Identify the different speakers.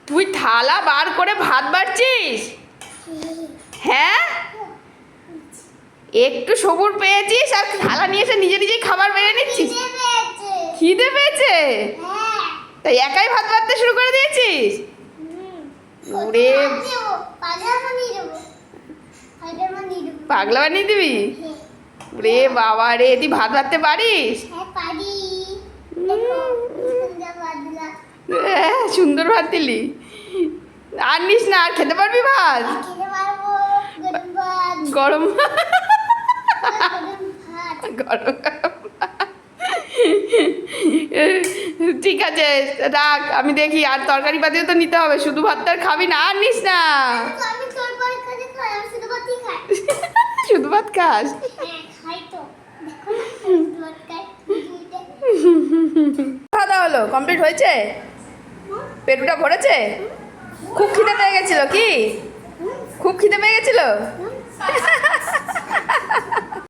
Speaker 1: তুই থালা বার করে ভাত বাড়ছিস? হ্যাঁ, একটু সবুর পেয়েছিস আর থালা নিয়ে এসে নিজে নিজেই খাবার বেড়ে নিচ্ছিস? খিদে পেয়েছে? তাই একাই ভাত বাড়তে শুরু করে দিয়েছিস? ওরে, পাগলা বানিয়ে দিবি? রে বাবা রে, তুই ভাত বাড়তে পারিস? সুন্দর ভাত দিলি। আর নিস না, আর খেতে পারবি ভাত? গরম গরম ঠিক আছে, রাখ, আমি দেখি। আর তরকারি পাতিও তো নিতে হবে, শুধু ভাত আর খাবি না। আর নিস না, শুধু ভাত খাস? খাওয়া দাওয়া হলো, কমপ্লিট হয়েছে? পেটটা ভরেছে? খুব খিদে পেয়ে গেছিল কি? খুব খিদে পেয়ে গেছিল?